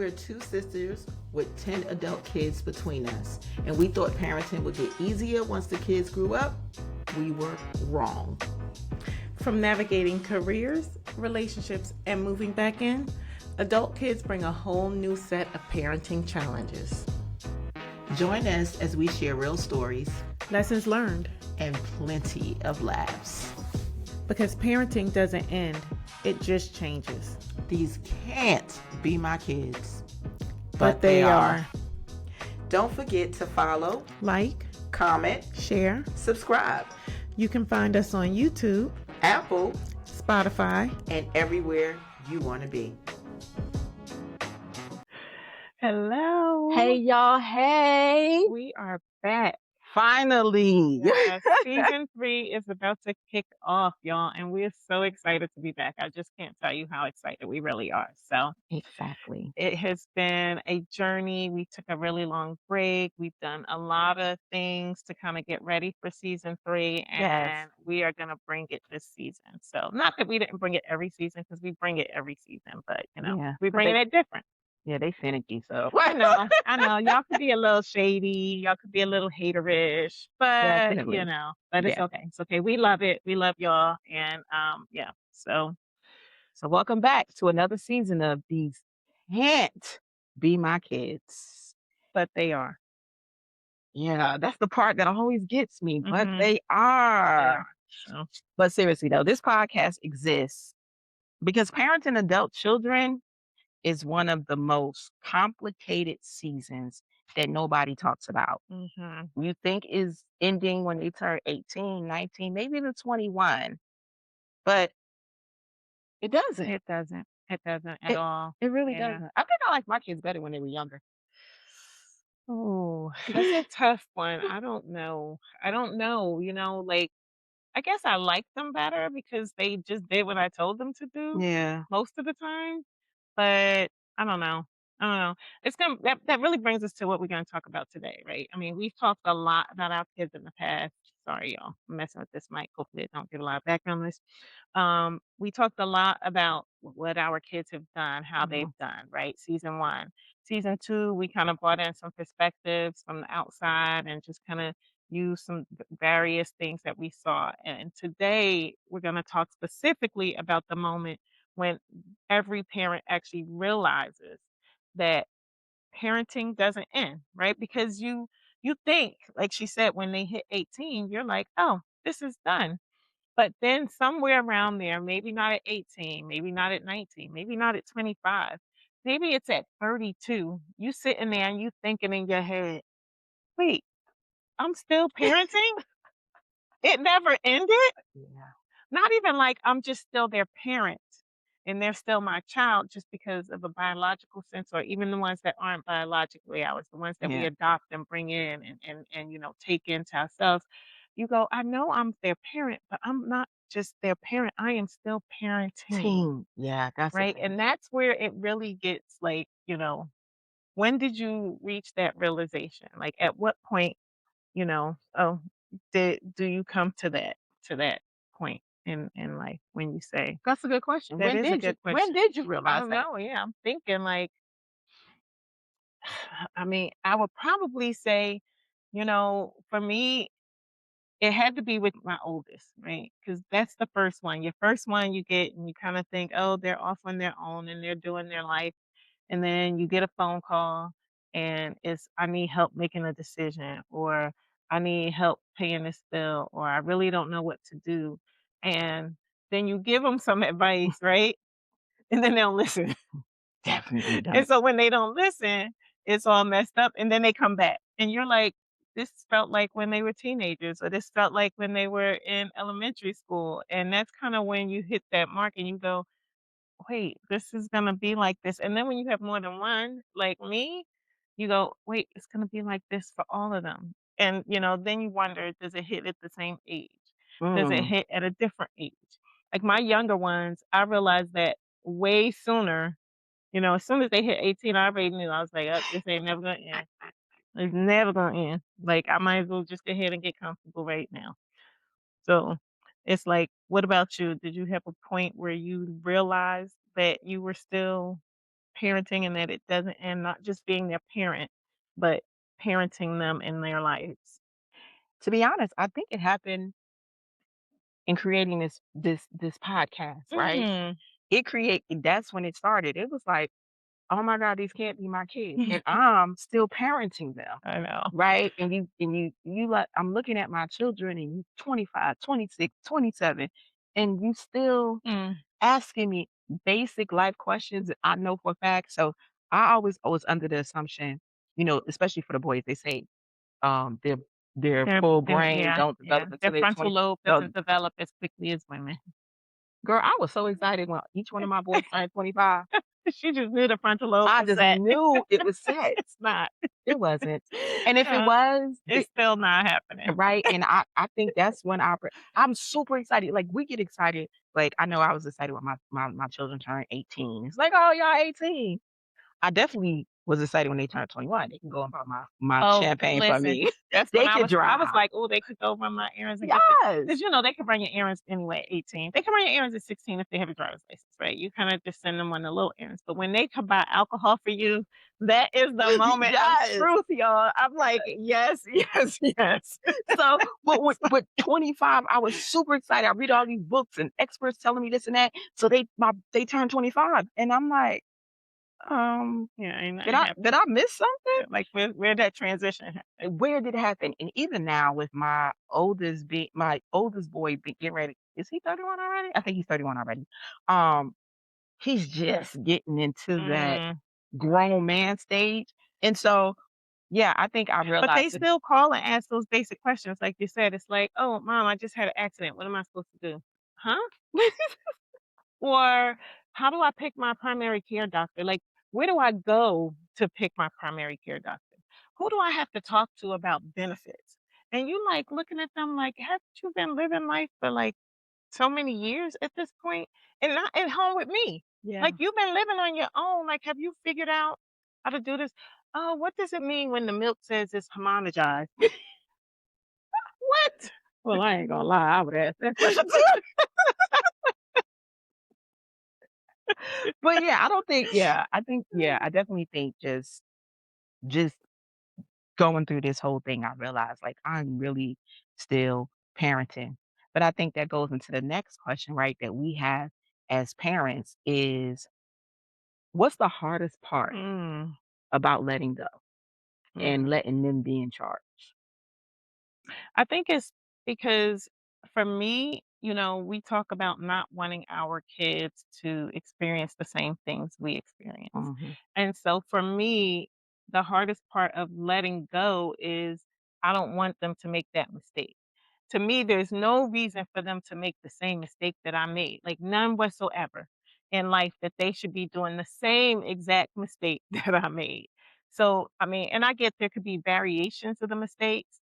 We're two sisters with 10 adult kids between us, and we thought parenting would get easier once the kids grew up. We were wrong. From navigating careers, relationships, and moving back in, adult kids bring a whole new set of parenting challenges. Join us as we share real stories, Lessons learned, and plenty of laughs. because parenting doesn't end, it just changes. These can't be my kids, But they are. Don't forget to follow, Like, comment, share. subscribe, You can find us on YouTube, Apple, Spotify. and everywhere you want to be. Hello. Hey y'all, hey. We are back. Finally. Yes, season 3 is about to kick off, y'all, and we're so excited to be back. I just can't tell you how excited we really are. So Exactly. it has been a journey. We took a really long break. We've done a lot of things to kind of get ready for season 3, and Yes. we are going to bring it this season. So not that we didn't bring it every season, because we bring it every season, but Yeah. we're But bringing it different. Yeah, they finicky, so. I know. Y'all could be a little shady. Y'all could be a little haterish, but Definitely. but it's Yeah. okay. It's okay. We love it. We love y'all, and yeah. So So welcome back to another season of These Can't Be My Kids. but they are. Yeah, that's the part that always gets me, but Mhm. they They are. are. So But seriously though, this podcast exists because parenting adult children is one of the most complicated seasons that nobody talks about. mhm. You think is ending when they turn 18, 19, maybe even 21, but it doesn't. It doesn't. It doesn't at It all. it really Yeah. doesn't. I think I like my kids better when they were younger. Oh, that's a tough one. I don't know. I don't know. Like, I guess I like them better because they just did what I told them to do Yeah. most of the time. But I don't know. I don't know. It's gonna that really brings us to what we're gonna talk about today, right? I mean, we've talked a lot about our kids in the past. Sorry, y'all. I'm messing with this mic. Hopefully it don't get a lot of background noise. We talked a lot about what our kids have done, how they've Mhm. done, right? Season 1. Season 2, we kind of brought in some perspectives from the outside and just kind of used some various things that we saw. And today we're gonna talk specifically about the moment when every parent actually realizes that parenting doesn't end, right? Because you think, like she said, when they hit 18, you're like, oh, this is done. But then somewhere around there, maybe not at 18, maybe not at 19, maybe not at 25, maybe it's at 32. You sitting there and you thinking in your head, wait, I'm still parenting? It never ended? Yeah. Not even like I'm just still their parent and they're still my child just because of a biological sense, or even the ones that aren't biologically ours, the ones that we Yeah. adopt and bring in and take into ourselves. You go, I know I'm their parent, but I'm not just their parent. I am still parenting, Team. Yeah, that's the right? thing. And that's where it really gets like, when did you reach that realization? Like at what point, oh, do you come to that point in life when you say That's a good question. that is a good When question. did you I realize don't that? know. Yeah, I'm thinking like, I mean, I would probably say, for me, it had to be with my oldest, right? Because that's the first one. Your first one you get, and you kind of think, oh, they're off on their own and they're doing their life. And then you get a phone call and it's, I need help making a decision, or I need help paying this bill, or I really don't know what to do. And then you give them some advice, right? And then they don't listen. Definitely And don't. so when they don't listen, it's all messed up. And then they come back and you're like, this felt like when they were teenagers, or this felt like when they were in elementary school. And that's kind of when you hit that mark and you go, wait, this is gonna be like this. And then when you have more than one, like me, you go, wait, it's gonna be like this for all of them. And then you wonder, does it hit at the same age? Does it Mm. hit at a different age? Like my younger ones, I realized that way sooner. As soon as they hit 18, I already knew. I was like, oh, this ain't never gonna end. It's never gonna end. Like I might as well just go ahead and get comfortable right now. So it's like, what about you? Did you have a point where you realized that you were still parenting and that it doesn't, and not just being their parent, but parenting them in their lives? To be honest, I think it happened in creating this podcast, right? Mm. That's when it started. It was like, oh my God, these can't be my kids. And I'm still parenting them. I know. Right. And you like, I'm looking at my children and you 25, 26, 27, and you still Mm. asking me basic life questions that I know for a fact. So I always was under the assumption, especially for the boys, they say their full brain Yeah, don't yeah. develop Their until they're frontal 20. lobe So, doesn't develop as quickly as women. girl, I was so excited when each one of my boys turned 25. She just knew the frontal lobe I was just set. knew it was set. It's not. It wasn't. And if it Uh, was, it's still not happening. right? And I think that's when I'm super excited. Like we get excited. Like I know I was excited when my children turned 18. It's like, oh, y'all 18. I definitely was excited when they turned 21. They can go and buy my Oh, champagne for listen, me. that's when They I could was drive. like, "Oh, they could go run my errands and get the," Yes. because they can run your errands anyway at 18. They can run your errands at 16 if they have a driver's license, right? You kinda just send them on the little errands, but when they come buy alcohol for you, that is the moment of Yes. truth, y'all. I'm like, "Yes, yes, yes." So, but with 25, I was super excited. I read all these books and experts telling me this and that. So they turned 25, and I'm like, Yeah, ain't did nothing I happened. did I miss something? Like, where that transition happen? Where did it happen? And even now with my oldest boy getting ready. Is he 31 already? I think he's 31 already. Um, he's just getting into that Mm. grown man stage. And so, yeah, I think I But they realized that. still call and ask those basic questions, like you said. It's like, "Oh, mom, I just had an accident. What am I supposed to do?" Huh? Or how do I pick my primary care doctor? Like, where do I go to pick my primary care doctor? Who do I have to talk to about benefits? And you like looking at them like, haven't you been living life for like so many years at this point and not at home with me? Yeah. Like, you've been living on your own. Like, have you figured out how to do this? Oh, what does it mean when the milk says it's homogenized? What? Well, I ain't gonna lie, I would ask that question too. But yeah, I don't think. Yeah, I think. Yeah, I definitely think just going through this whole thing, I realized like I'm really still parenting. But I think that goes into the next question, right? That we have as parents is what's the hardest part Mm. about letting go and Mm. letting them be in charge? I think it's because for me, we talk about not wanting our kids to experience the same things we experience. Mhm. And so for me, the hardest part of letting go is I don't want them to make that mistake. To me, there's no reason for them to make the same mistake that I made, like none whatsoever in life that they should be doing the same exact mistake that I made. So, I mean, and I get there could be variations of the mistakes,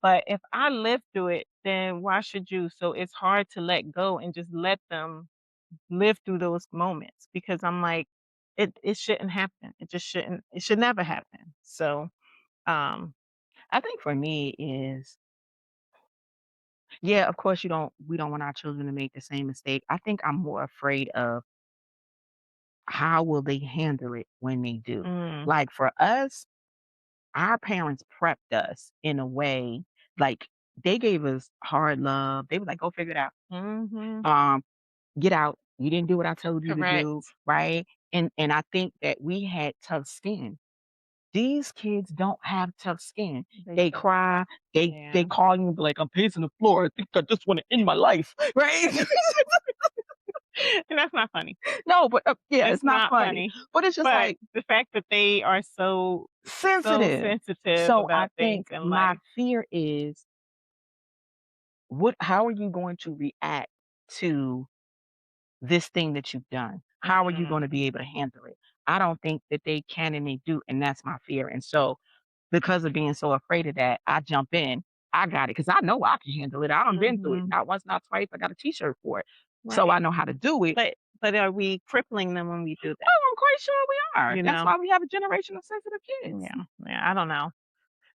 but if I lived through it, then why should you? So it's hard to let go and just let them live through those moments because I'm like, it shouldn't happen. It just shouldn't. It should never happen. So, um, I think for me is yeah, of course we don't want our children to make the same mistake. I think I'm more afraid of how will they handle it when they do. mm, Like for us, our parents prepped us in a way, like they gave us hard love. They was like, "Go figure it out. hmm, Um, get out. You didn't do what I told you to do, correct. right?" And I think that we had tough skin. These kids don't have tough skin. They They do. cry. They Yeah. call you and be like, "I'm pacing the floor. I think I just want to end my life." Right? And that's not funny. No, but yeah, It's it's not not funny. funny. But it's just But like the fact that they are so sensitive. sensitive So I about things think in my life. fear is how are you going to react to this thing that you've done? How are you Mm, going to be able to handle it? I don't think that they can and they do, and that's my fear. And so because of being so afraid of that, I jump in. I got it because I know I can handle it. I done been through it. mhm. Not once, not twice. I got a T-shirt for it, so I Right. know how to do it. But are we crippling them when we do that? Oh, I'm quite sure we are. You That's know? why we have a generation of sensitive kids. Yeah. Yeah. I don't know.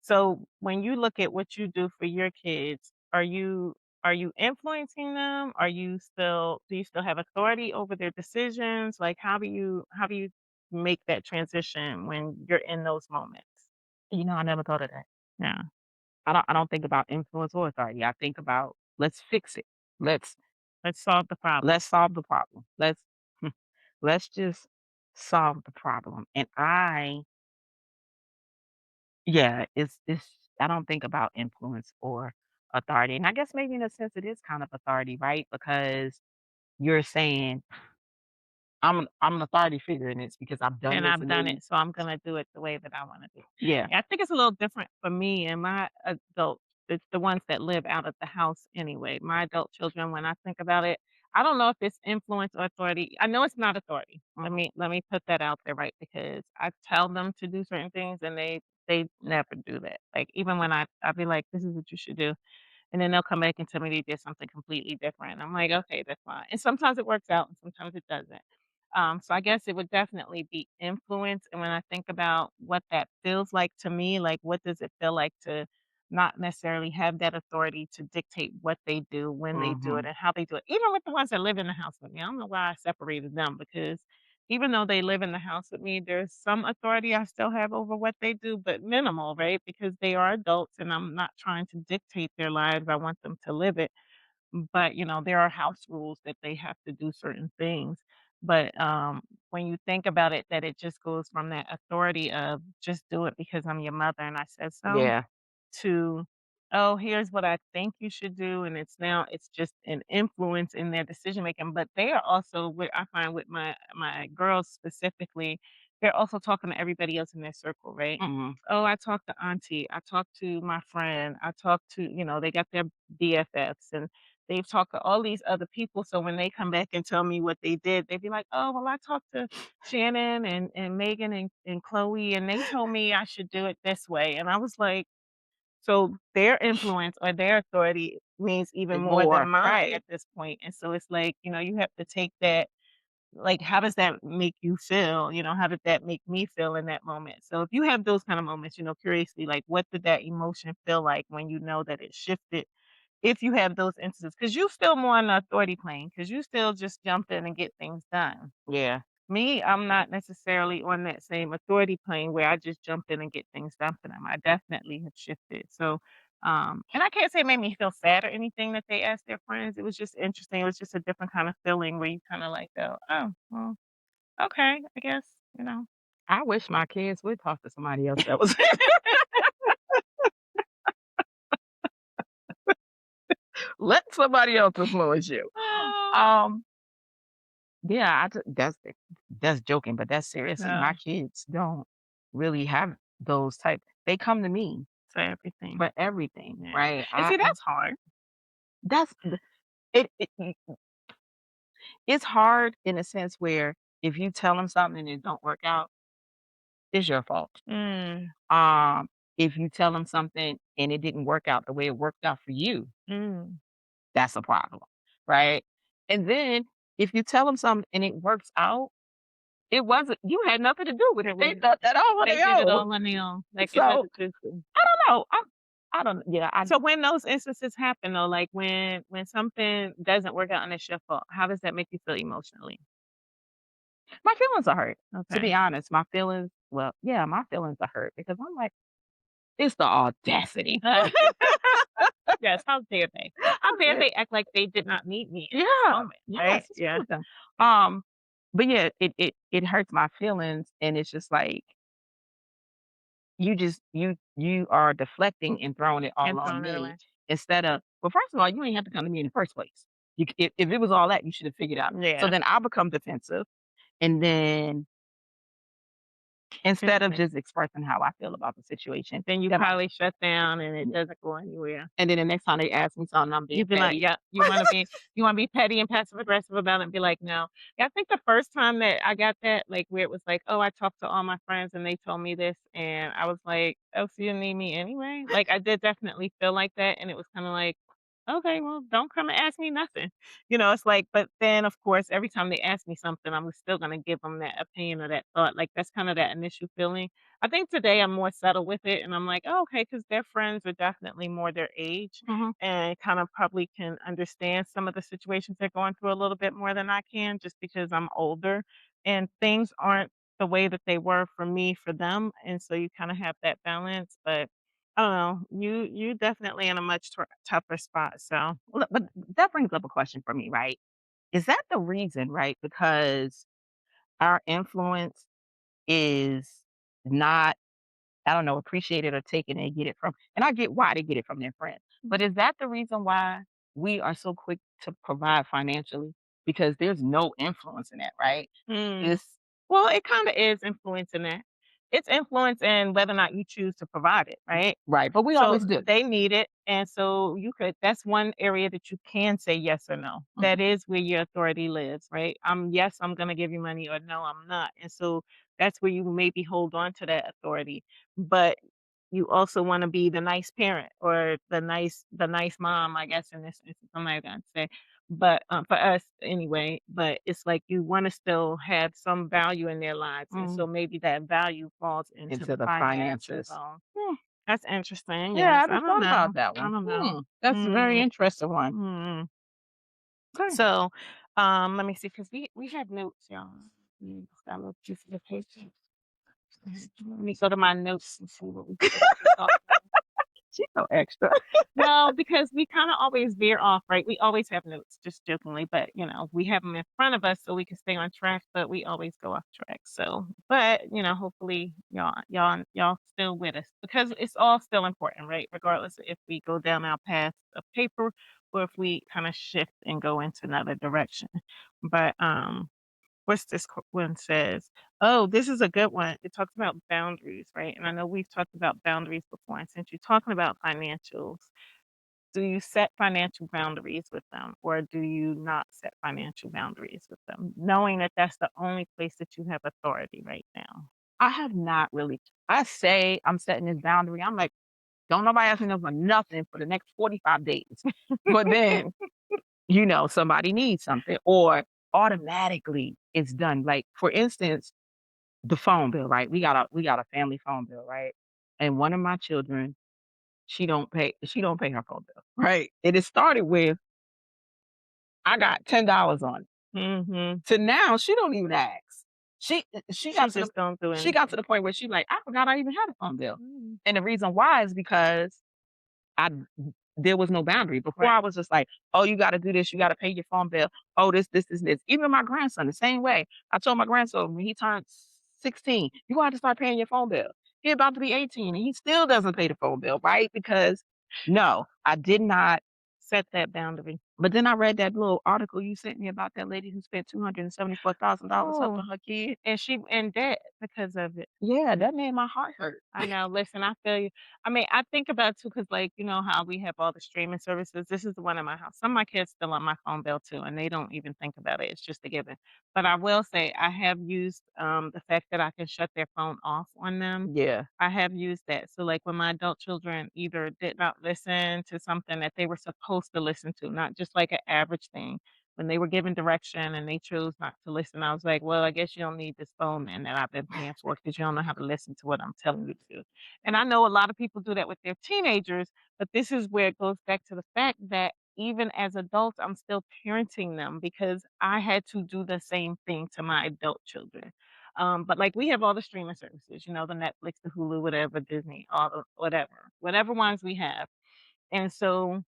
So when you look at what you do for your kids, are you influencing them? Do you still have authority over their decisions? Like how do you make that transition when you're in those moments. I never thought of that. Yeah. I don't think about influence or authority. I think about let's fix it. Let's Let's solve the problem. let's solve the problem. Let's just solve the problem. And yeah, it's I don't think about influence or authority. And I guess maybe in a sense it is kind of authority, right? Because you're saying I'm an authority figure in this because I've done And this I've and done then it, so I'm gonna do it the way that I wanna do it. yeah. Yeah, I think it's a little different for me and my adult it's the ones that live out of the house anyway. My adult children, when I think about it, I don't know if it's influence or authority. I know it's not authority. Mhm. Let me put that out there, right? Because I tell them to do certain things and they never do that. Like even when I be like, this is what you should do. And then they'll come back and tell me they did something completely different. I'm like, okay, that's fine. And sometimes it works out and sometimes it doesn't. So I guess it would definitely be influence. And when I think about what that feels like to me, like what does it feel like to not necessarily have that authority to dictate what they do, when they do it, Mhm. and how they do it. Even with the ones that live in the house with me. I don't know why I separated them because even though they live in the house with me, there's some authority I still have over what they do, but minimal, right? Because they are adults and I'm not trying to dictate their lives. I want them to live it. But, there are house rules that they have to do certain things. But when you think about it, that it just goes from that authority of just do it because I'm your mother and I said so Yeah. to, "Oh, here's what I think you should do," and it's just an influence in their decision making, but they are also what I find with my girls specifically, they're also talking to everybody else in their circle, right? Mhm. "Oh, I talked to auntie, I talked to my friend, I talked to" they got their BFFs, and they've talked to all these other people, so when they come back and tell me what they did, they'd be like, "Oh, well, I talked to Shannon and Megan and Chloe, and they told me I should do it this way," and I was like, so their influence or their authority means even And more than more, mine right. at this point, and so it's like, you have to take that like, how does that make you feel? How did that make me feel in that moment? So if you have those kind of moments, curiously, like, what did that emotion feel like when you know that it shifted? If you have those instances, because you still more on the authority plane, because you still just jump in and get things done. Yeah. Me, I'm not necessarily on that same authority plane where I just jump in and get things done for them. I definitely have shifted. So, and I can't say it made me feel sad or anything that they asked their friends. It was just interesting. It was just a different kind of feeling where you kind of like go, oh, well, okay, I guess, you know. I wish my kids would talk to somebody else that was let somebody else influence you. Oh, Um, yeah, that's joking, but that's seriously, no, my kids don't really have those type they come to me for everything. for everything, Yeah. right? And see, that's hard. That's it's hard in a sense where if you tell them something and it don't work out, it's your fault. Mm, Um, if you tell them something and it didn't work out the way it worked out for you, mm, that's a problem, right? And then if you tell them something and it works out, it wasn't you had nothing to do with it. it They was done that all on they their did it own. all on their own, like So it's I don't know. I don't yeah, so when those instances happen though, like when something doesn't work out and it's your fault, how does that make you feel emotionally? my feelings are hurt. To Okay. be honest, my feelings well, yeah, my feelings are hurt because I'm like, it's the audacity. Yes, how dare they? How I dare said, they act like they did not need me in this yeah, moment, yes, right? what's Yeah. wrong with them? Um, but yeah, it hurts my feelings and it's just like you are deflecting and throwing it all And on throwing it me away. instead of well, first of all, you ain't have to come to me in the first place. If it was all that, you should have figured out. So Yeah. then I become defensive, and then And instead of just expressing how I feel about the situation, then you then probably shut down and it doesn't go anywhere. and then the next time they ask me something, I'm being You'd be like, petty. "Yeah." You wanna be petty and passive aggressive about it and be like, "No." Yeah, I think the first time that I got that, like, where it was like, "Oh, I talked to all my friends and they told me this," and I was like, "Oh, so you didn't need me anyway?" Like, I did definitely feel like that, and it was kinda like, "Okay, well, don't come and ask me nothing." It's like but then, of course, every time they ask me something, I was still gonna give them that opinion or that thought, like, that's kinda that initial feeling. I think today I'm more settled with it, and I'm like, "Oh, okay," because their friends are definitely more their age Mhm. and kind of probably can understand some of the situations they're going through a little bit more than I can just because I'm older and things aren't the way that they were for me for them, and so you kind of have that balance. But I don't know, you definitely in a much tougher spot. So Look, but that brings up a question for me, right? Is that the reason, right? Because our influence is not, I don't know, appreciated or taken and get it from, and I get why they get it from their friends. But is that the reason why we are so quick to provide financially? Because there's no influence in that, right? mm. It's Well, it kind of is influencing that. It's influencing whether or not you choose to provide it, right? right, but we So always do. they need it, and so you could. That's one area that you can say yes or no. That Mhm. is where your authority lives, right? Yes, I'm going to give you money, or no, I'm not. And so that's where you maybe hold on to that authority, but you also want to be the nice parent or the nice mom, I guess in this instance. I'm not gonna say, but for us anyway. But it's like you want to still have some value in their lives, and Mm, so maybe that value falls into into the the financial finances. zone. Hmm, That's interesting. yeah, I Yes, I haven't don't thought know. about that I one. don't know. That's a very Mm, interesting one. mm. Okay. So, let me see, because we have notes, y'all. Got a little piece of the paper. Let me go to my notes and see what we talked about. She's so extra. No, because we kinda always veer off, right? We always have notes, just jokingly, but, we have them in front of us so we can stay on track, but we always go off track, so but, hopefully y'all still with us because it's all still important, right? Regardless if we go down our path of paper or if we kinda shift and go into another direction. But, what's this one says? Oh, this is a good one. It talks about boundaries, right? And I know we've talked about boundaries before, and since you're talking about financials, do you set financial boundaries with them or do you not set financial boundaries with them, knowing that that's the only place that you have authority right now? I have not really. I say I'm setting this boundary. I'm like, don't nobody ask me no for nothing for the next 45 days. But then, somebody needs something or automatically it's done. Like for instance, the phone bill, right? We got a family phone bill, right? And one of my children, she don't pay her phone bill, right? And it started with I got $10 on it. Mhm. To now she don't even ask. She she She got to the just don't do she got to anything. the point where she's like, I forgot I even had a phone bill. Mm. And the reason why is because I there was no boundary. Before Right. I was just like, "Oh, you gotta do this, you gotta pay your phone bill. Oh, this." Even my grandson, the same way. I told my grandson when he turned 16, "You gonna have to start paying your phone bill." He about to be 18 and he still doesn't pay the phone bill, right? Because no, I did not. Set that boundary. But then I read that little article you sent me about that lady who spent $274,000 Oh, helping her kid. and she in debt because of it. Yeah, that made my heart hurt. I know. Listen, I feel you. I mean, I think about too, because like you know how we have all the streaming services. This is the one in my house. Some of my kids still on my phone bill too, and they don't even think about it. It's just a given. But I will say, I have used the fact that I can shut their phone off on them. Yeah. I have used that. So like when my adult children either did not listen to something that they were supposed to listen to, not just like an average thing. When they were given direction and they chose not to listen, I was like, well, I guess you don't need this phone then that I've been paying for because you don't know how to listen to what I'm telling you to. And I know a lot of people do that with their teenagers, but this is where it goes back to the fact that even as adults, I'm still parenting them because I had to do the same thing to my adult children. But like we have all the streaming services, the Netflix, the Hulu, whatever, Disney, all the whatever ones we have. And so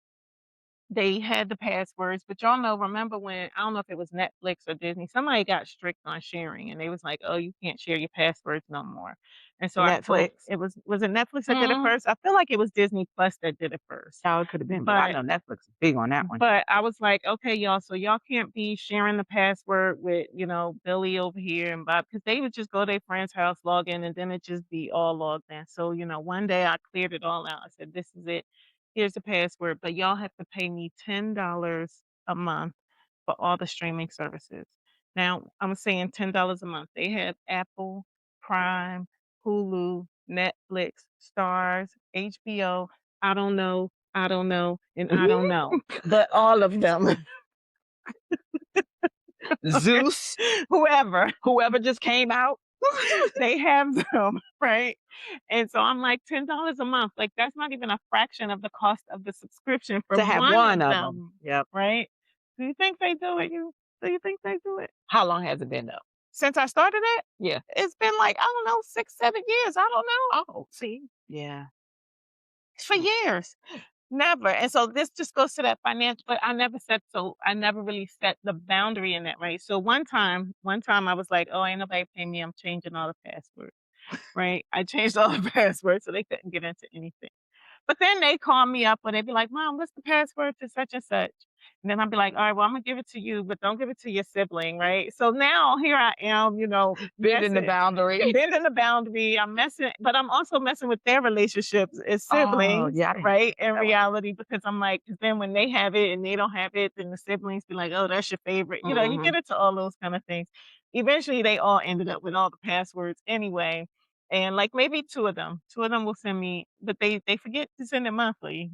they had the passwords, but y'all know, remember when I don't know if it was Netflix or Disney, somebody got strict on sharing and they was like, "Oh, you can't share your passwords no more." And so I told Netflix. was it Netflix that did it Mhm. first? I feel like it was Disney Plus that did it first. Oh, it could have been, but I But know Netflix is big on that one. but I was like, "Okay, y'all, so y'all can't be sharing the password with, Billy over here and Bob," because they would just go to their friend's house, log in, and then it just be all logged in. So, one day I cleared it all out. I said, "This is it. Here's the password, but y'all have to pay me $10 a month for all the streaming services." Now, I'm saying $10 a month. They have Apple, Prime, Hulu, Netflix, Stars, HBO. I don't know, and I don't know. But all of them, Zeus, whoever, whoever just came out they have them, right? And so I'm like, $10 a month, like, that's not even a fraction of the cost of the subscription for to have one one of of them. them, Yep. right? Do you think they do it? Do you think they do it? How long has it been though? Since I started it, Yeah. it's been like, I don't know, 6, 7 years. I don't know. Oh, see? Yeah. For years. Never. And so this just goes to that financial, but I never really set the boundary in that, right? So one time I was like, oh, ain't nobody paying me. I'm changing all the passwords, right? I changed all the passwords so they couldn't get into anything. But then they call me up or they'd be like, Mom, what's the password to such and such? And then I'll be like, all right, well, I'm gonna give it to you, but don't give it to your sibling, right? So now here I am, Bending the messing, boundary. bending the boundary. I'm messing, but I'm also messing with their relationships as Oh, siblings, yeah, I didn't right? think In that one. reality, because I'm like, 'cause then when they have it and they don't have it, then the siblings be like, oh, that's your favorite. You Mhm. get into all those kind of things. Eventually, they all ended up with all the passwords anyway. And, like, maybe two of them will send me, but they forget to send it monthly,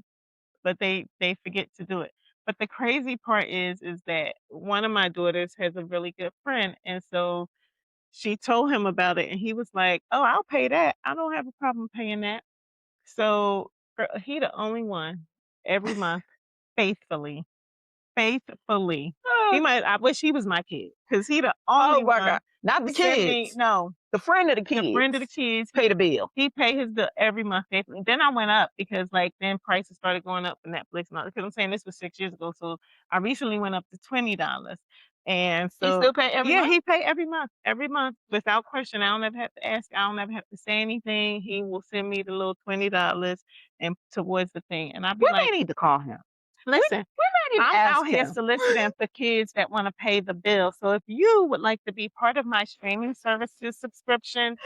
but they forget to do it. But the crazy part is that one of my daughters has a really good friend, and so she told him about it, and he was like, "Oh, I'll pay that. I don't have a problem paying that." So, he the only one every month faithfully, faithfully. Uh, I wish he was my kid, cause he the oh only my God. one Not who the send me, kids. no, The friend of the the friend of the kids kids, pay the bill. he pay his bill every month faithfully. Then I went up because, like, then prices started going up for Netflix and all, because I'm saying this was 6 years ago, so I recently went up to $20. And He so still pay every yeah, month? he pay every month without question. I don't ever have to ask, I don't ever have to say anything. He will send me the little $20 and towards the thing. And I'll be We like, may need to call him. We listen, we may need to I'm ask out here him. soliciting for kids that want to pay the bill. So if you would like to be part of my streaming services subscription,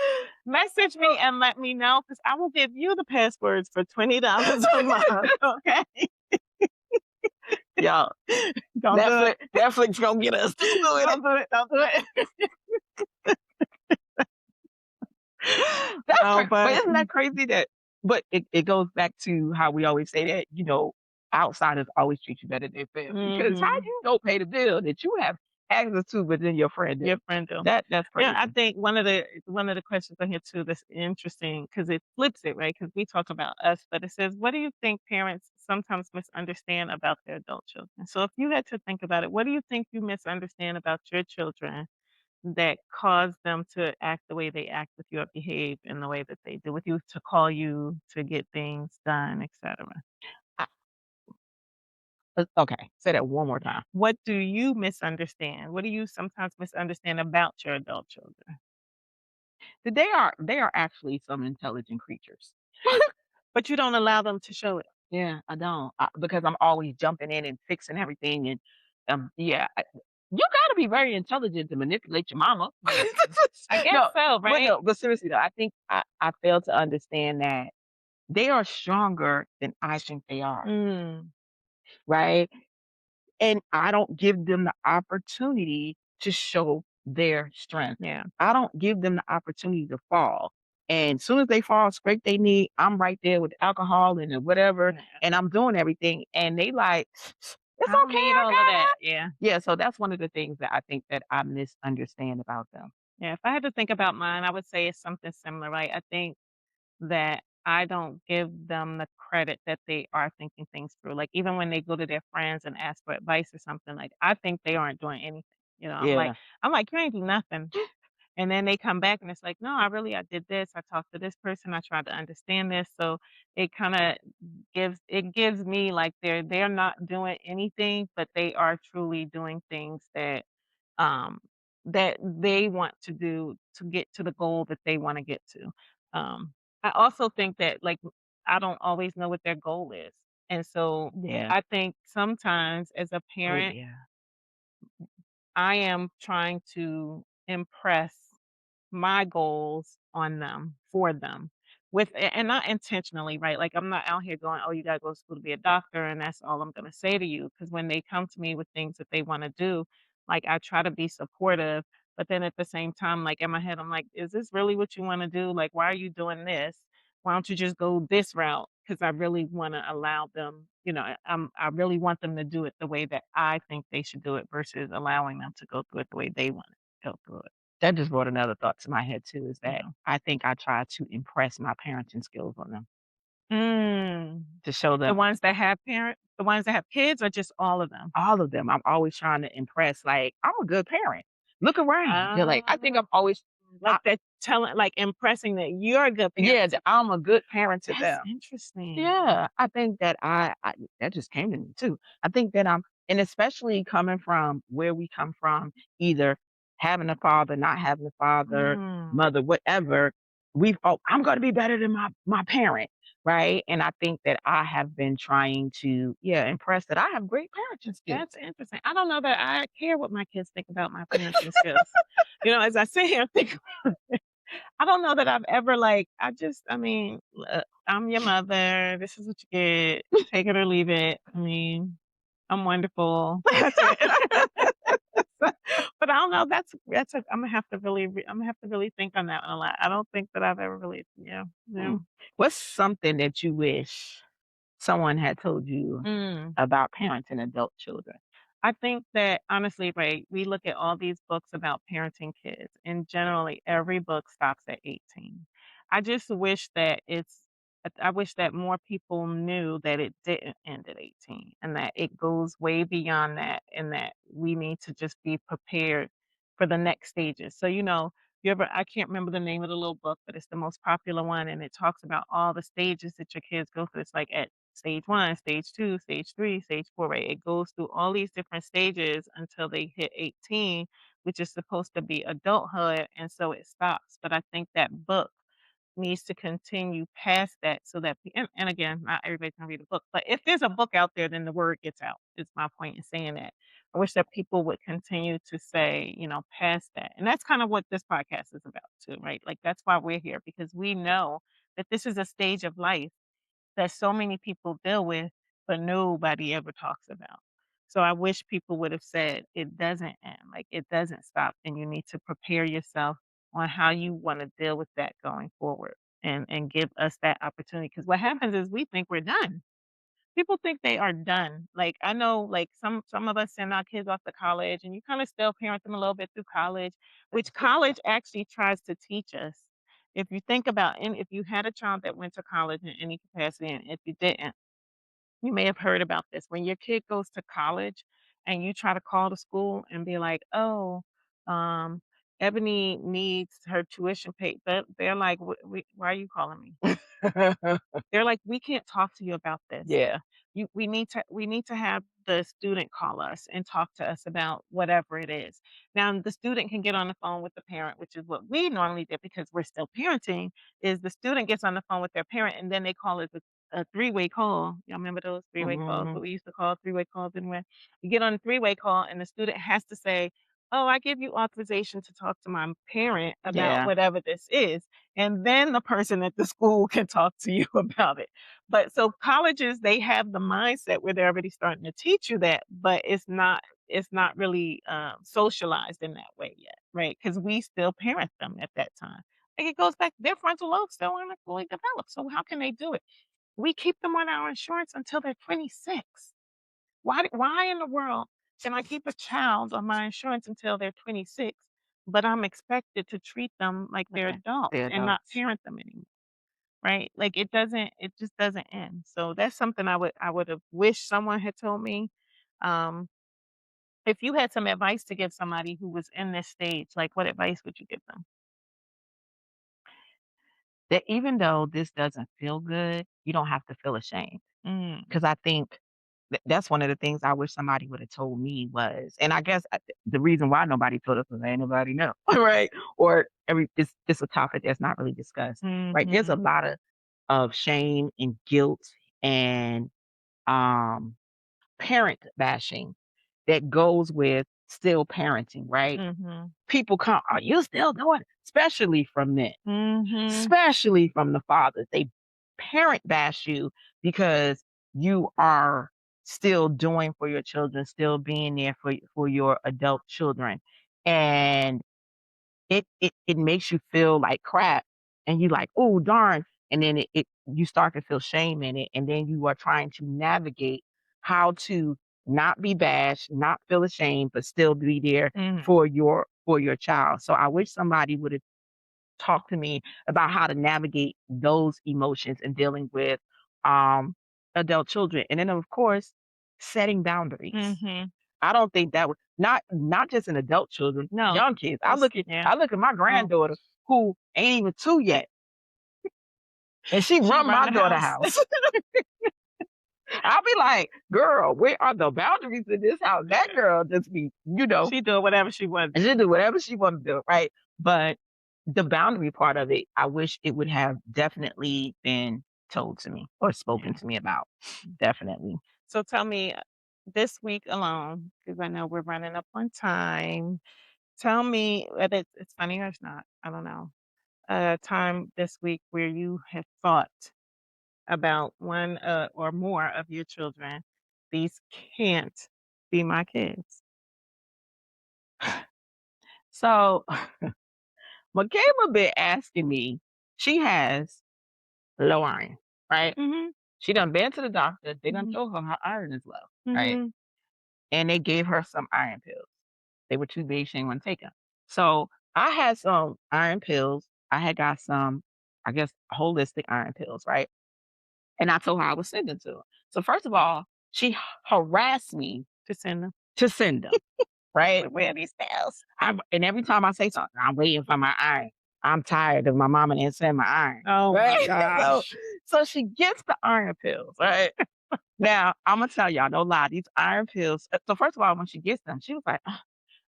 message me and let me know, because I will give you the passwords for $20 a month. Okay. Y'all, Don't do it. Netflix gonna get us. Don't do it. Don't do it. Don't do it. That's No, crazy. But but isn't that crazy that but it goes back to how we always say that, outsiders always treat you better than family. Because how mhm. you go pay the bill that you have access to, but then your friend Your didn't? friend do. That's Yeah, I crazy. think one of the questions on here too that's interesting, because it flips it, right? Because we talk about us, but it says, "What do you think parents sometimes misunderstand about their adult children?" So if you had to think about it, what do you think you misunderstand about your children that cause them to act the way they act with you or behave in the way that they do with you, to call you to get things done, etc.? I okay, say that one more time. What do you misunderstand? What do you sometimes misunderstand about your adult children? That they are actually some intelligent creatures. But you don't allow them to show it. Yeah, I don't. Because I'm always jumping in and fixing everything and, yeah, you gotta be very intelligent to manipulate your mama. I guess No, so, but right? no, but seriously though, I think I fail to understand that they are stronger than I think they are, Mm, right? And I don't give them the opportunity to show their strength. yeah. I don't give them the opportunity to fall. And soon as they fall, scrape they knee, I'm right there with alcohol and the whatever, Yeah. and I'm doing everything. And they like, it's I don't okay, need I all of got that. it. Yeah. Yeah, so that's one of the things that I think that I misunderstand about them. Yeah. If I had to think about mine, I would say it's something similar, right? I think that I don't give them the credit that they are thinking things through. Like, even when they go to their friends and ask for advice or something, like, I think they aren't doing anything. Yeah. I'm like, you ain't do nothing. And then they come back and it's like, no, I did this. I talked to this person. I tried to understand this. So it kind of gives me like they're not doing anything, but they are truly doing things um that they want to do to get to the goal that they want to get to. I also think that, like, I don't always know what their goal is. And so Yeah. I think sometimes as a Oh parent, yeah. I am trying to impress my goals on them, for them, and not intentionally, right? Like, I'm not out here going, "Oh, you gotta go to school to be a doctor, and that's all I'm gonna say to you." Because when they come to me with things that they wanna do, like, I try to be supportive, but then at the same time, like, in my head, I'm like, "Is this really what you wanna do? Like, why are you doing this? Why don't you just go this route?" Because I really wanna allow them, I really want them to do it the way that I think they should do it versus allowing them to go through it the way they wanna go through it, That just brought another thought to my head too, is you that know? I think I try to impress my parenting skills on them Mm. to show The them ones that have kids, or just all of them? all of them. I'm always trying to impress, like, I'm a good parent. look around. They're like, I think Ah, I'm always, like that telling, like impressing that you're a good parent. yeah, that I'm a good parent to That's them. interesting. Yeah, I think that I that just came to me too. I think that and especially coming from where we come from, either having a father, not having a father, Mm, mother, whatever, I'm gonna be better than my parent, right? And I think that I have been trying to, yeah, impress that I have great parenting skills. that's interesting. I don't know that I care what my kids think about my parenting skills. As I sit here and think, I don't know that I've ever like. I mean, I'm your mother. This is what you get. Take it or leave it. I mean, I'm wonderful. That's it. But I don't know. I'm gonna have to I'm gonna have to really think on that one a lot. I don't think that I've ever really, yeah, yeah. Mm. What's something that you wish someone had told you Mm. about parenting adult children? I think that honestly, right, we look at all these books about parenting kids, and generally every book stops at 18. I just wish that I wish that more people knew that it didn't end at 18 and that it goes way beyond that and that we need to just be prepared for the next stages. So, I can't remember the name of the little book, but it's the most popular one and it talks about all the stages that your kids go through. It's like at stage 1, stage 2, stage 3, stage 4, right? It goes through all these different stages until they hit 18, which is supposed to be adulthood, and so it stops. But I think that book needs to continue past that so that and again, not everybody can read a book, but if there's a book out there, then the word gets out, is my point in saying that. I wish that people would continue to say, past that. And that's kind of what this podcast is about too, right? Like that's why we're here, because we know that this is a stage of life that so many people deal with, but nobody ever talks about. So I wish people would have said it doesn't end, like it doesn't stop, and you need to prepare yourself on how you want to deal with that going forward and give us that opportunity. Because what happens is we think we're done. People think they are done. Like I know like some of us send our kids off to college and you kind of still parent them a little bit through college, which college actually tries to teach us. If you think about and if you had a child that went to college in any capacity, and if you didn't, you may have heard about this. When your kid goes to college and you try to call the school and be like, "Oh, um, Ebony needs her tuition paid," they're like, "Why are you calling me?" They're like, "We can't talk to you about this. Yeah. We need to have the student call us and talk to us about whatever it is." Now, the student can get on the phone with the parent, which is what we normally did because we're still parenting, is the student gets on the phone with their parent and then they call it a three-way call. Y'all remember those three-way calls? Mhm. What we used to call three-way calls anyway. You get on a three-way call and the student has to say, "Oh, I give you authorization to talk to my parent about Yeah. whatever this is." And then the person at the school can talk to you about it. But so colleges, they have the mindset where they're already starting to teach you that, but it's not really socialized in that way yet, right? Because we still parent them at that time. Like it goes back, their frontal lobes still aren't fully developed. So how can they do it? We keep them on our insurance until they're 26. Why in the world can I keep a child on my insurance until they're 26, but I'm expected to treat them like they're adults They're and not adults. parent them anymore, right? Like it just doesn't end. So that's something I would have wished someone had told me. Um, if you had some advice to give somebody who was in this stage, like what advice would you give them? That even though this doesn't feel good, you don't have to feel ashamed. Mm, 'Cause I think that's one of the things I wish somebody would have told me was, and I guess the reason why nobody told us was ain't nobody know, right? Or it's a topic that's not really discussed, right? There's a mhm, lot of shame and guilt and um parent bashing that goes with still parenting, right? mhm, People come, "Are you still doing it?" Especially from men, mhm, especially from the fathers. They parent bash you because you are still doing for your children, still being there for your adult children. And it makes you feel like crap, and you like, "Oh, darn." And then it you start to feel shame in it, and then you are trying to navigate how to not be bashed, not feel ashamed, but still be there mhm, for your child. So I wish somebody would have talked to me about how to navigate those emotions and dealing with um adult children. And then of course, setting boundaries. mhm. I don't think that would not just in adult children, No. young kids. I That's- look at yeah. I look at my granddaughter who ain't even 2 yet, and she run my the daughter's house. I'll be like, girl, where are the boundaries in this house? That girl just be, She do whatever she wants. she do whatever she want to do, right? But the boundary part of it, I wish it would have definitely been told to me or spoken to me about. Definitely. So tell me, this week alone, because I know we're running up on time. Tell me whether it's funny or it's not. I don't know. A time this week where you have thought about one or more of your children. These can't be my kids. So Michaela been asking me, she has low iron, right? Mm-hmm. She done been to the doctor. They done Mhm. told her iron is low, right? Mm-hmm. And they gave her some iron pills. They were too big. She didn't want to take them. So I had some iron pills. I had got some, I guess, holistic iron pills, right? And I told her I was sending to her. So first of all, she harassed me To send them. to send them, right? Where these pills? And every time I say something, I'm waiting for my iron. I'm tired of my mama didn't send my iron. Oh Right? my gosh. So she gets the iron pills, right? Now, I'm gonna tell y'all, no lie, these iron pills. So first of all, when she gets them, she was like, "Oh,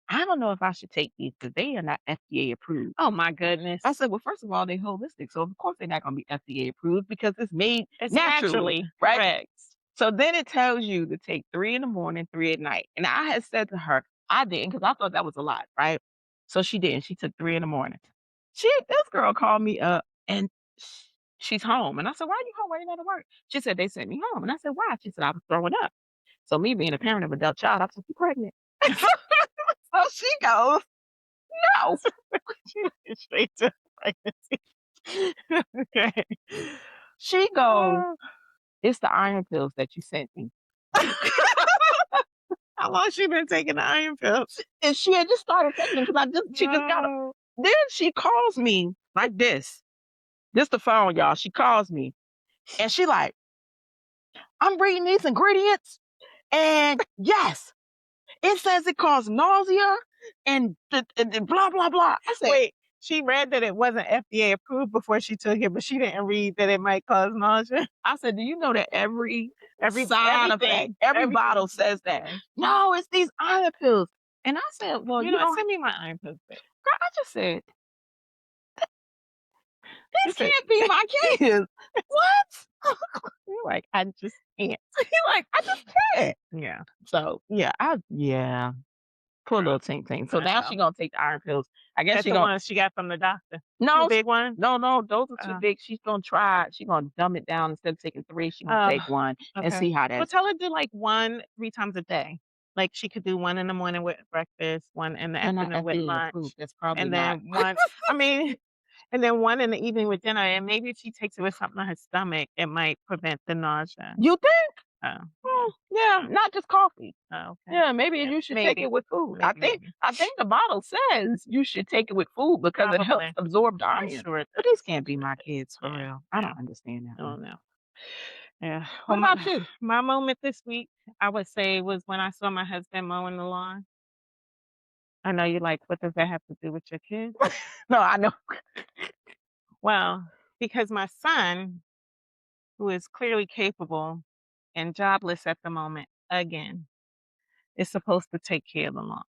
I don't know if I should take these because they are not FDA approved." Oh my goodness. I said, well, first of all, they're holistic. So of course they're not gonna be FDA approved because it's made It's naturally, right? correct. So then it tells you to take 3 in the morning, 3 at night. And I had said to her, I didn't because I thought that was a lot, right? So she didn't. She took 3 in the morning. This girl called me up and she's home. And I said, why are you home? Why you not to work? She said, they sent me home. And I said, why? She said, I was throwing up. So me being a parent of an adult child, I said, you pregnant? So she goes, no. She went straight to pregnancy. Okay. She goes, it's the iron pills that you sent me. How long she been taking the iron pills? And she had just started taking them because she just got them. No. Then she calls me like this. This the phone, y'all. She calls me and she like, I'm reading these ingredients and yes, it says it causes nausea and blah, blah, blah. I said, Wait, she read that it wasn't FDA approved before she took it, but she didn't read that it might cause nausea. I said, do you know that every Every side effect, everything, every everything bottle says that? No, it's these iron pills. And I said, well, You you know, don't. send me my iron pills back. Girl, I just said, You this said- can't be my kids. What? You're like, I just can't. You're like, I just can't. Yeah. So yeah. Poor little Tink Tink. So now Wow. she gonna take the iron pills. I guess That's she the gonna ones she got from the doctor. no The big one. no, those are too Oh. big. She's gonna try. She's gonna dumb it down instead of taking 3. She's gonna take one and Okay. see how Well, that. tell her to do like 1 3 times a day. Like she could do 1 in the morning with breakfast, 1 in the And not afternoon with FDA lunch, approved. That's probably and not. then 1. I mean, and then 1 in the evening with dinner. And maybe if she takes it with something on her stomach, it might prevent the nausea. You think? Oh, Yeah, not just coffee. okay. Yeah, maybe Yeah, you should take maybe. it with food. I think Maybe. I think the bottle says you should take it with food because it helps Probably. absorb the I'm iron. sure it But these can't be my kids for Yeah, real. I don't understand that. I don't know. Yeah. What Well, about you? my moment this week, I would say, was when I saw my husband mowing the lawn. I know you're like, what does that have to do with your kids? No, I know. Well, because my son, who is clearly capable and jobless at the moment, again, is supposed to take care of the lawn.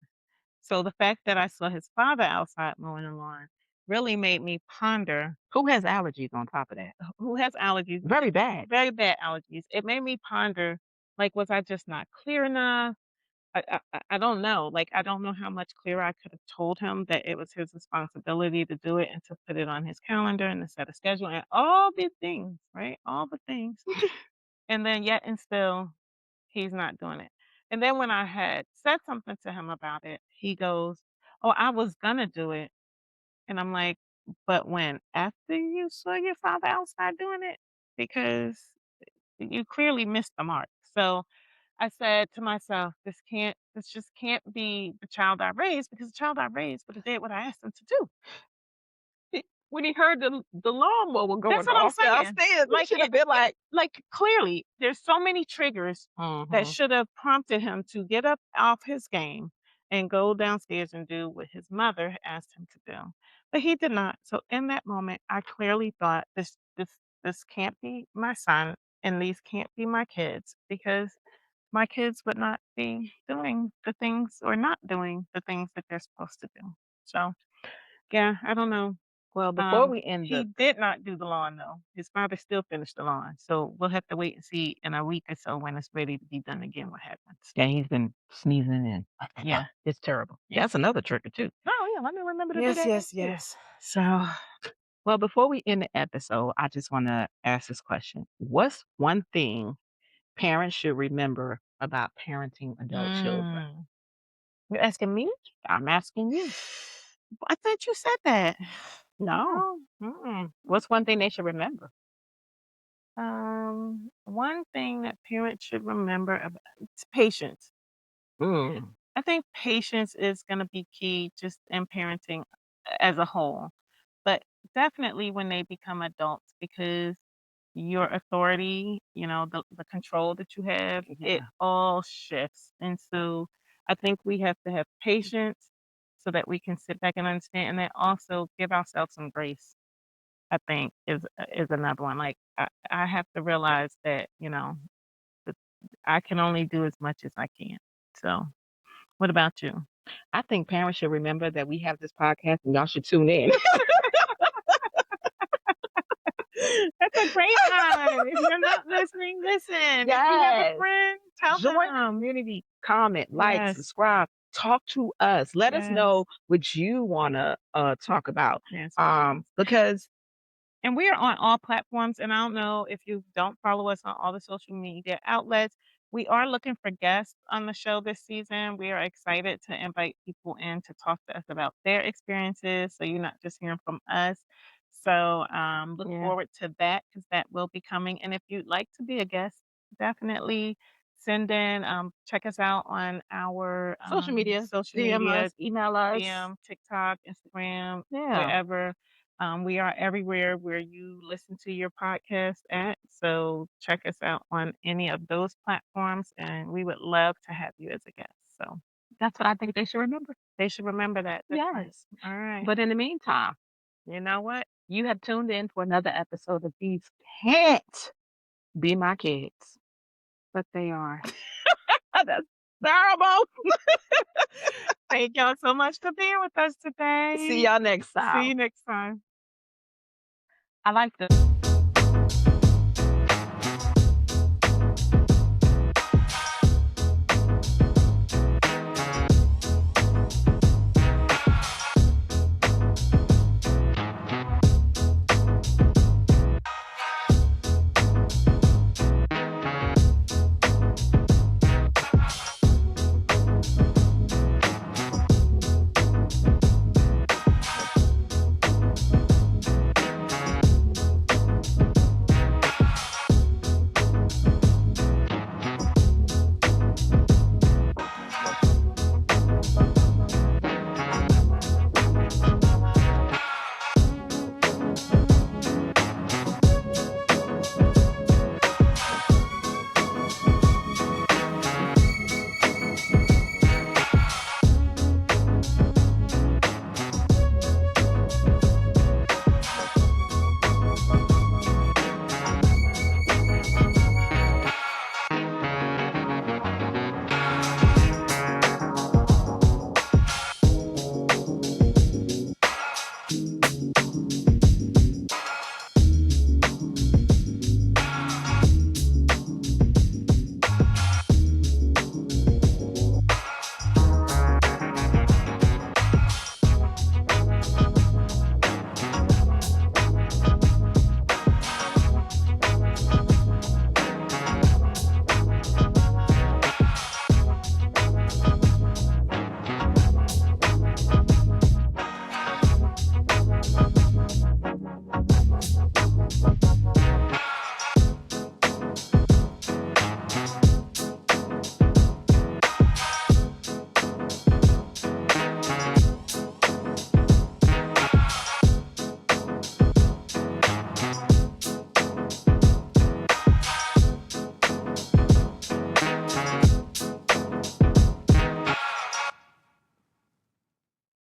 So the fact that I saw his father outside mowing the lawn really made me ponder Who has allergies on top of that? who has allergies, Very bad. very bad allergies. It made me ponder, like, was I just not clear enough? I don't know. Like, I don't know how much clearer I could have told him that it was his responsibility to do it and to put it on his calendar and to set a schedule and all the things, right? All the things. And then yet and still, he's not doing it. And then when I had said something to him about it, he goes, oh, I was gonna do it. And I'm like, but when? After you saw your father outside doing it? Because you clearly missed the mark. So I said to myself, this just can't be the child I raised because the child I raised would have did what I asked him to do. when he heard the lawnmower going That's what I'm off saying. downstairs, he Like should have been like, clearly, there's so many triggers that mhm. should have prompted him to get up off his game and go downstairs and do what his mother asked him to do. But he did not. So in that moment, I clearly thought this can't be my son and these can't be my kids because my kids would not be doing the things or not doing the things that they're supposed to do. So yeah, I don't know. Well, before we end He the did not do the lawn though. His father still finished the lawn. So we'll have to wait and see in a week or so when it's ready to be done again what happens. yeah, he's been sneezing in. Yeah. It's terrible. Yes. That's another trigger too. Oh yeah, let me remember to do Yes, that yes, next year. yes. So Well, before we end the episode, I just want to ask this question. What's one thing parents should remember about parenting adult children? you're asking me? I'm asking you. I thought you said that. No. No. Mm-mm. What's one thing they should remember? One thing that parents should remember about it's patience. Mm. I think patience is going to be key just in parenting as a whole, but definitely when they become adults because your authority, the control that you have, it Yeah. all shifts. And so I think we have to have patience so that we can sit back and understand and then also give ourselves some grace. I think is another one. Like I have to realize that, that I can only do as much as I can. So what about you? I think parents should remember that we have this podcast and y'all should tune in. That's a great one. If you're not listening, listen. If you have a Yes. friend, tell Join the them. community, comment, like, Yes. subscribe, talk to us. Let us Yes. know what you want to talk about. Yes. Because And we are on all platforms. And I don't know if you don't follow us on all the social media outlets. We are looking for guests on the show this season. We are excited to invite people in to talk to us about their experiences. So you're not just hearing from us. So look Yeah. forward to that because that will be coming. And if you'd like to be a guest, definitely send in. Check us out on our social media, social DM media, us, email us. DM, TikTok, Instagram, Yeah. wherever. We are everywhere where you listen to your podcast at. So check us out on any of those platforms, and we would love to have you as a guest. So That's what I think they should remember. they should remember that. That's right. Yes. All right. But in the meantime, you know what? You have tuned in for another episode of These Can't Be My Kids. But they are. That's terrible. Thank y'all so much for being with us today. See y'all next time. See you next time. I like the